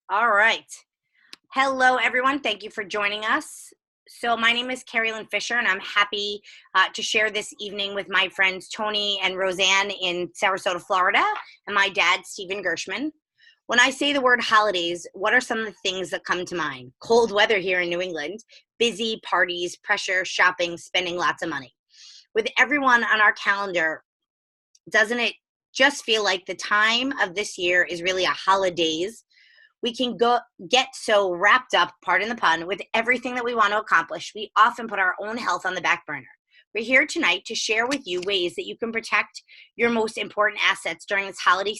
All right. Hello, everyone. Thank you for joining us. So my name is Cari-Lynn Fisher, and I'm happy to share this evening with my friends Tony and Roseanne in Sarasota, Florida, and my dad, Stephen Gershman. When I say the word holidays, what are some of the things that come to mind? Cold weather here in New England, busy parties, pressure, shopping, spending lots of money. With everyone on our calendar, doesn't it just feel like the time of this year is really a holidays? We can get so wrapped up, pardon the pun, with everything that we want to accomplish, we often put our own health on the back burner. We're here tonight to share with you ways that you can protect your most important assets during this holiday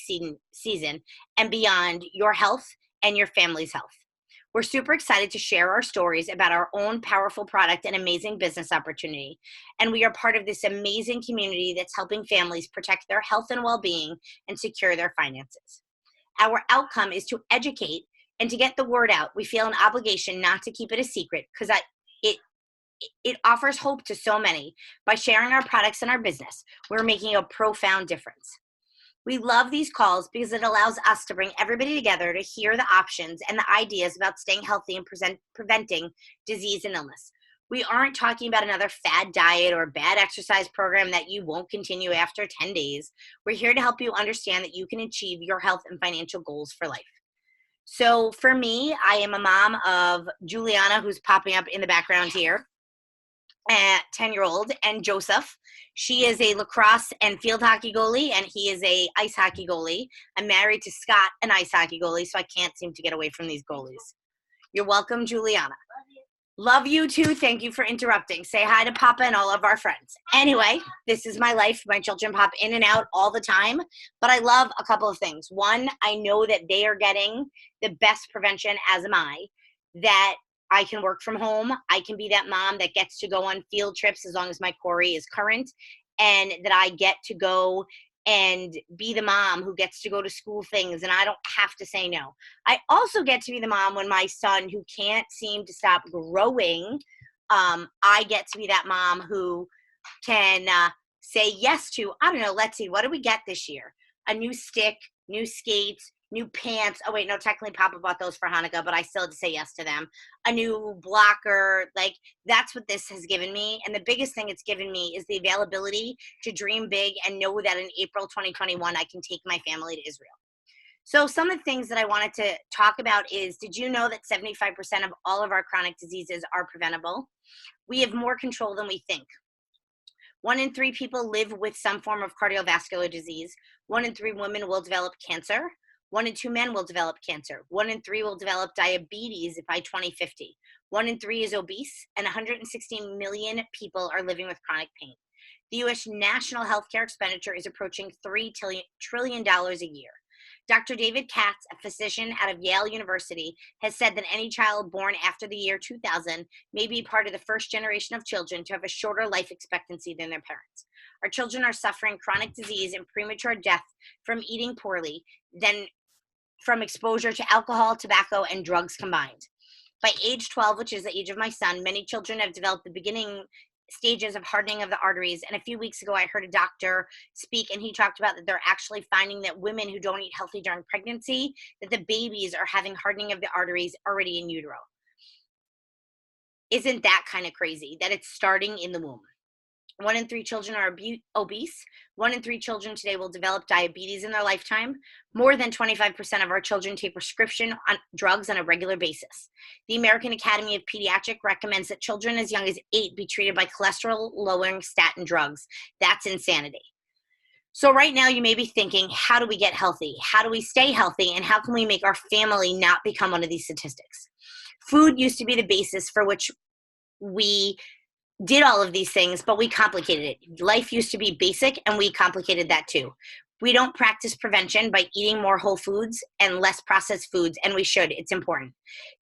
season and beyond, your health and your family's health. We're super excited to share our stories about our own powerful product and amazing business opportunity. And we are part of this amazing community that's helping families protect their health and well-being and secure their finances. Our outcome is to educate and to get the word out. We feel an obligation not to keep it a secret because it offers hope to so many. By sharing our products and our business, we're making a profound difference. We love these calls because it allows us to bring everybody together to hear the options and the ideas about staying healthy and preventing disease and illness. We aren't talking about another fad diet or bad exercise program that you won't continue after 10 days. We're here to help you understand that you can achieve your health and financial goals for life. So for me, I am a mom of Juliana, who's popping up in the background here, a 10-year-old, and Joseph. She is a lacrosse and field hockey goalie, and he is a ice hockey goalie. I'm married to Scott, an ice hockey goalie, so I can't seem to get away from these goalies. You're welcome, Juliana. Love you too. Thank you for interrupting. Say hi to Papa and all of our friends. Anyway, this is my life. My children pop in and out all the time, but I love a couple of things. One, I know that they are getting the best prevention, as am I, that I can work from home. I can be that mom that gets to go on field trips as long as my Corey is current, and that I get to go and be the mom who gets to go to school things, and I don't have to say no. I also get to be the mom when my son, who can't seem to stop growing, I get to be that mom who can say yes to, I don't know, let's see, what did we get this year? A new stick, new skates, new pants. Oh, wait, no, technically Papa bought those for Hanukkah, but I still had to say yes to them. A new blocker. Like, that's what this has given me. And the biggest thing it's given me is the availability to dream big and know that in April 2021, I can take my family to Israel. So some of the things that I wanted to talk about is, did you know that 75% of all of our chronic diseases are preventable? We have more control than we think. 1 in 3 people live with some form of cardiovascular disease. 1 in 3 women will develop cancer. 1 in 2 men will develop cancer. 1 in 3 will develop diabetes by 2050. 1 in 3 is obese, and 116 million people are living with chronic pain. The U.S. national healthcare expenditure is approaching $3 trillion a year. Dr. David Katz, a physician out of Yale University, has said that any child born after the year 2000 may be part of the first generation of children to have a shorter life expectancy than their parents. Our children are suffering chronic disease and premature death from eating poorly, than from exposure to alcohol, tobacco, and drugs combined. By age 12, which is the age of my son, many children have developed the beginning stages of hardening of the arteries. And a few weeks ago, I heard a doctor speak, and he talked about that they're actually finding that women who don't eat healthy during pregnancy, that the babies are having hardening of the arteries already in utero. Isn't that kind of crazy that it's starting in the womb? 1 in 3 children are obese. 1 in 3 children today will develop diabetes in their lifetime. More than 25% of our children take prescription drugs on a regular basis. The American Academy of Pediatrics recommends that children as young as 8 be treated by cholesterol-lowering statin drugs. That's insanity. So right now you may be thinking, how do we get healthy? How do we stay healthy? And how can we make our family not become one of these statistics? Food used to be the basis for which we did all of these things, but we complicated it. Life used to be basic, and we complicated that too. We don't practice prevention by eating more whole foods and less processed foods, and we should. It's important.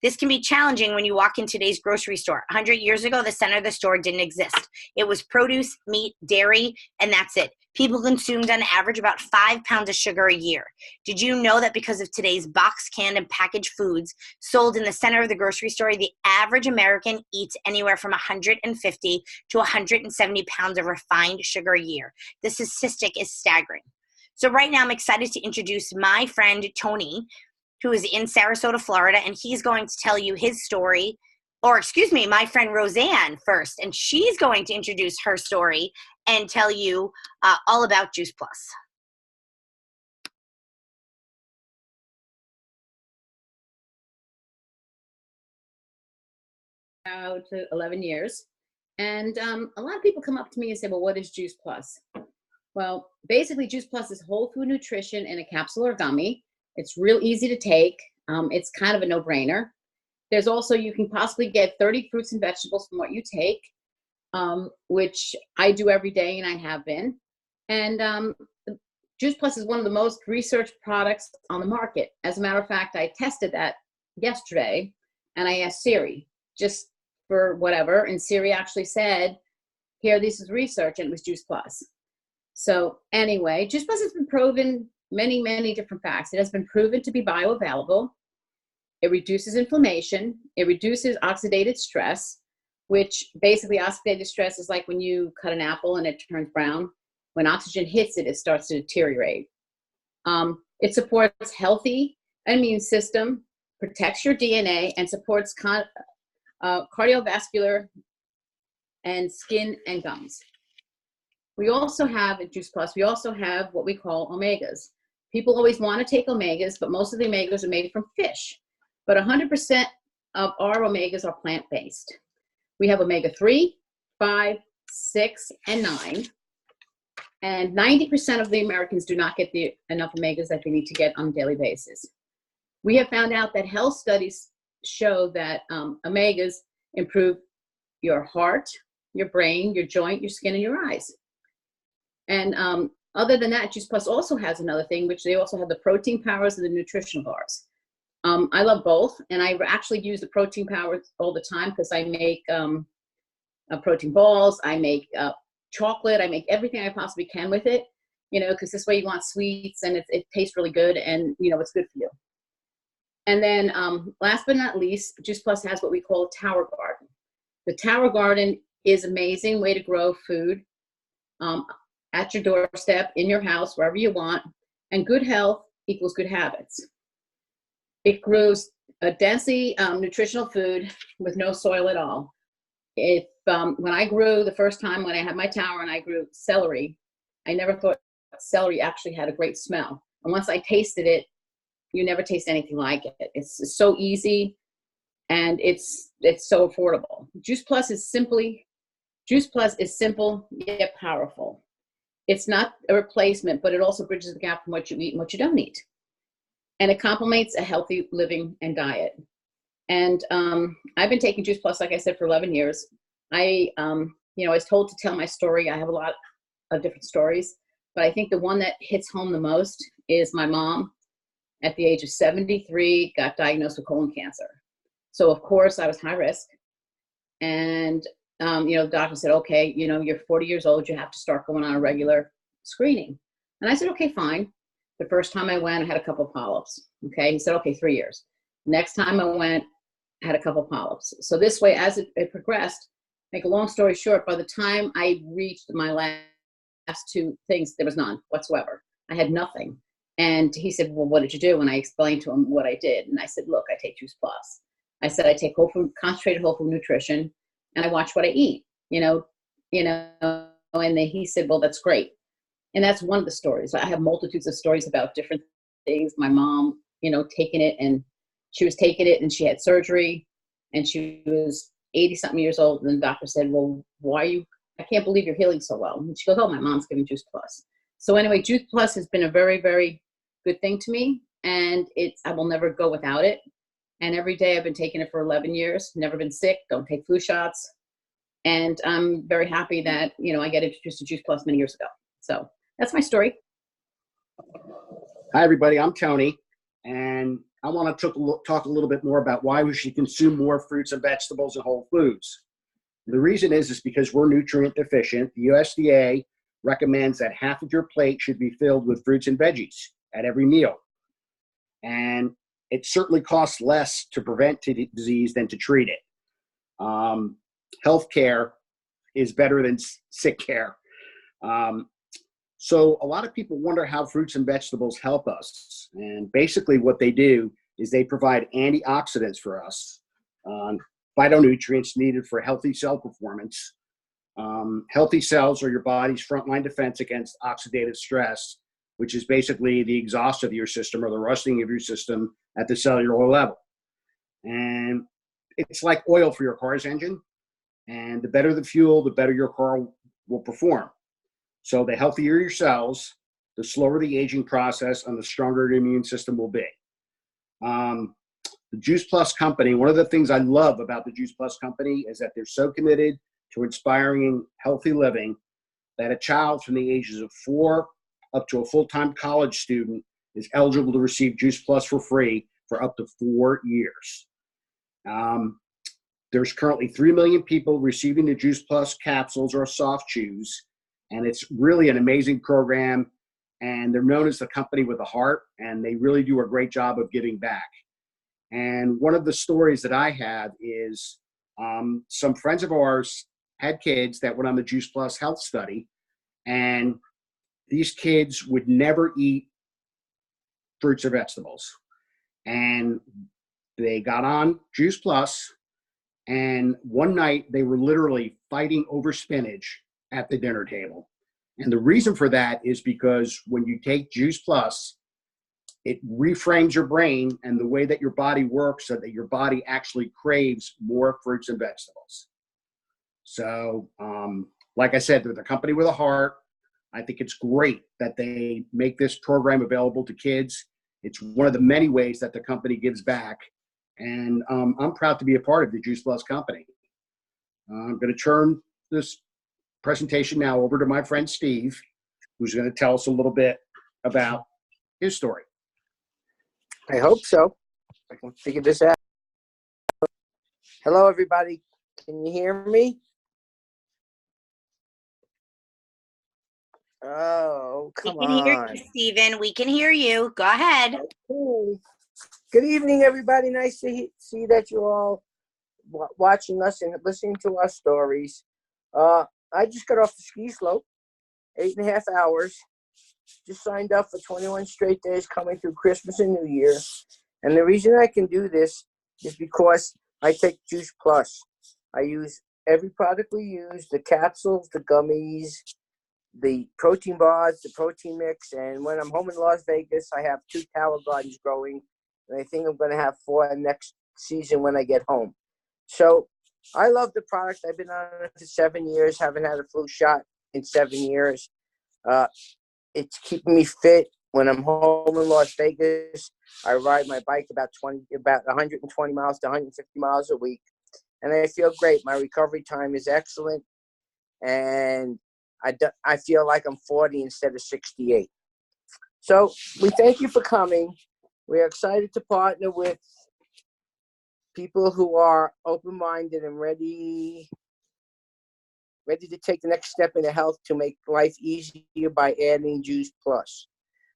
This can be challenging when you walk in today's grocery store. 100 years ago, the center of the store didn't exist. It was produce, meat, dairy, and that's it. People consumed on average about 5 pounds of sugar a year. Did you know that because of today's box, canned, and packaged foods sold in the center of the grocery store, the average American eats anywhere from 150 to 170 pounds of refined sugar a year? The statistic is staggering. So right now I'm excited to introduce my friend Tony, who is in Sarasota, Florida, and he's going to tell you his story, or excuse me, my friend Roseanne first, and she's going to introduce her story and tell you all about Juice Plus. To 11 years. And a lot of people come up to me and say, well, what is Juice Plus? Well, basically, Juice Plus is whole food nutrition in a capsule or gummy. It's real easy to take. It's kind of a no-brainer. There's also, you can possibly get 30 fruits and vegetables from what you take, which I do every day and I have been. And Juice Plus is one of the most researched products on the market. As a matter of fact, I tested that yesterday and I asked Siri just for whatever, and Siri actually said, here, this is research, and it was Juice Plus. So anyway, Juice Plus has been proven many, many different facts. It has been proven to be bioavailable. It reduces inflammation. It reduces oxidative stress, which basically oxidative stress is like when you cut an apple and it turns brown. When oxygen hits it, it starts to deteriorate. It supports healthy immune system, protects your DNA, and supports cardiovascular and skin and gums. We also have at Juice Plus, we also have what we call omegas. People always want to take omegas, but most of the omegas are made from fish. But 100% of our omegas are plant-based. We have omega-3, 5, 6, and 9. And 90% of the Americans do not get enough omegas that they need to get on a daily basis. We have found out that health studies show that omegas improve your heart, your brain, your joint, your skin, and your eyes. And other than that, Juice Plus also has another thing, which they also have the protein powers and the nutritional bars. I love both, and I actually use the protein powers all the time because I make protein balls, I make chocolate, I make everything I possibly can with it, you know, because this way you want sweets and it tastes really good and, you know, it's good for you. And then last but not least, Juice Plus has what we call a tower garden. The tower garden is an amazing way to grow food at your doorstep, in your house, wherever you want. And good health equals good habits. It grows a densely nutritional food with no soil at all. If when I grew the first time when I had my tower and I grew celery, I never thought celery actually had a great smell. And once I tasted it, you never taste anything like it. It's so easy and it's so affordable. Juice Plus is simple yet powerful. It's not a replacement, but it also bridges the gap from what you eat and what you don't eat. And it complements a healthy living and diet. And I've been taking Juice Plus, like I said, for 11 years. I was told to tell my story. I have a lot of different stories, but I think the one that hits home the most is my mom at the age of 73 got diagnosed with colon cancer. So of course I was high risk. And the doctor said, okay, you're 40 years old, you have to start going on a regular screening. And I said, okay, fine. The first time I went, I had a couple of polyps. Okay, he said, okay, 3 years. Next time I went, I had a couple of polyps. So this way, as it progressed, make a long story short, by the time I reached my last two things, there was none whatsoever. I had nothing. And he said, well, what did you do? And I explained to him what I did. And I said, look, I take Juice Plus. I said, I take concentrated whole food nutrition, and I watch what I eat, and then he said, well, that's great. And that's one of the stories. I have multitudes of stories about different things. My mom, taking it, and she was taking it and she had surgery and she was 80 something years old. And the doctor said, well, I can't believe you're healing so well. And she goes, oh, my mom's giving Juice Plus. So anyway, Juice Plus has been a very, very good thing to me, and I will never go without it. And every day I've been taking it for 11 years, never been sick, don't take flu shots. And I'm very happy that, I got introduced to Juice Plus many years ago. So that's my story. Hi, everybody. I'm Tony, and I want to talk a little bit more about why we should consume more fruits and vegetables and whole foods. The reason is because we're nutrient deficient. The USDA recommends that half of your plate should be filled with fruits and veggies at every meal. And it certainly costs less to prevent disease than to treat it. Healthcare is better than sick care. So a lot of people wonder how fruits and vegetables help us. And basically what they do is they provide antioxidants for us, phytonutrients needed for healthy cell performance. Healthy cells are your body's frontline defense against oxidative stress, which is basically the exhaust of your system or the rusting of your system at the cellular level. And it's like oil for your car's engine. And the better the fuel, the better your car will perform. So the healthier your cells, the slower the aging process, and the stronger the immune system will be. The Juice Plus Company, one of the things I love about the Juice Plus Company is that they're so committed to inspiring healthy living that a child from the ages of 4 up to a full-time college student is eligible to receive Juice Plus for free for up to 4 years. There's currently 3 million people receiving the Juice Plus capsules or soft chews, and it's really an amazing program, and they're known as the company with a heart, and they really do a great job of giving back. And one of the stories that I have is some friends of ours had kids that went on the Juice Plus health study, and these kids would never eat fruits or vegetables. And they got on Juice Plus, and one night they were literally fighting over spinach at the dinner table. And the reason for that is because when you take Juice Plus, it reframes your brain and the way that your body works so that your body actually craves more fruits and vegetables. So, like I said, they're the company with a heart. I think it's great that they make this program available to kids. It's one of the many ways that the company gives back. And I'm proud to be a part of the Juice Plus Company. I'm going to turn this presentation now over to my friend Steve, who's going to tell us a little bit about his story. I hope so. I can figure this out. Hello, everybody. Can you hear me? Oh, come We can hear on. you, Stephen. We can hear you. Go ahead. Okay. Good evening, everybody. Nice to see that you're all watching us and listening to our stories. I just got off the ski slope, 8.5 hours. Just signed up for 21 straight days coming through Christmas and New Year. And the reason I can do this is because I take Juice Plus. I use every product we use, the capsules, the gummies, the protein bars, the protein mix. And when I'm home in Las Vegas, I have 2 tower gardens growing. And I think I'm going to have 4 next season when I get home. So I love the product. I've been on it for 7 years, haven't had a flu shot in 7 years. It's keeping me fit. When I'm home in Las Vegas, I ride my bike about 120 miles to 150 miles a week. And I feel great. My recovery time is excellent. And I feel like I'm 40 instead of 68. So we thank you for coming. We're excited to partner with people who are open-minded and ready to take the next step in their health to make life easier by adding Juice Plus.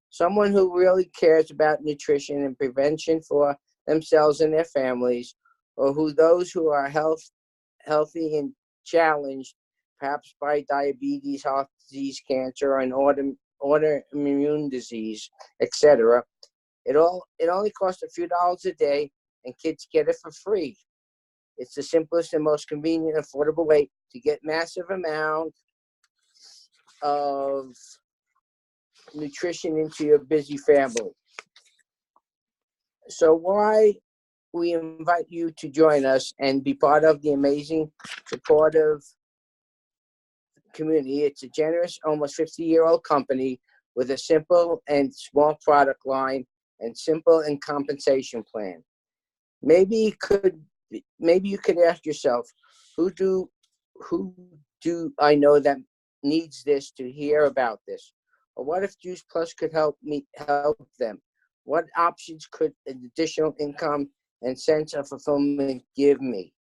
Someone who really cares about nutrition and prevention for themselves and their families, or those who are healthy and challenged, perhaps by diabetes, heart disease, cancer, and autoimmune disease, etc. It only costs a few dollars a day, and kids get it for free. It's the simplest and most convenient, affordable way to get massive amount of nutrition into your busy family. So why we invite you to join us and be part of the amazing, supportive community. It's a generous, almost 50-year-old company with a simple and small product line and simple and compensation plan. Maybe you could ask yourself, who do I know that needs this to hear about this? Or what if Juice Plus could help them? What options could an additional income and sense of fulfillment give me?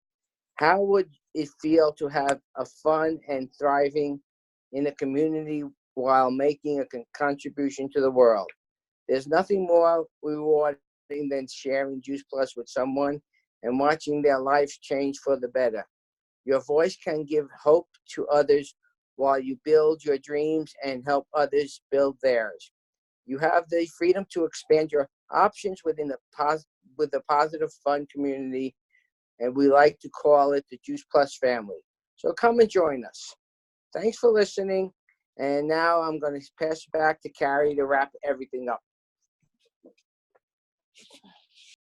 How would it feel to have a fun and thriving in a community while making a contribution to the world? There's nothing more rewarding than sharing Juice Plus with someone and watching their lives change for the better. Your voice can give hope to others while you build your dreams and help others build theirs. You have the freedom to expand your options within the with a positive, fun community, and we like to call it the Juice Plus family. So come and join us. Thanks for listening. And now I'm going to pass it back to Cari to wrap everything up.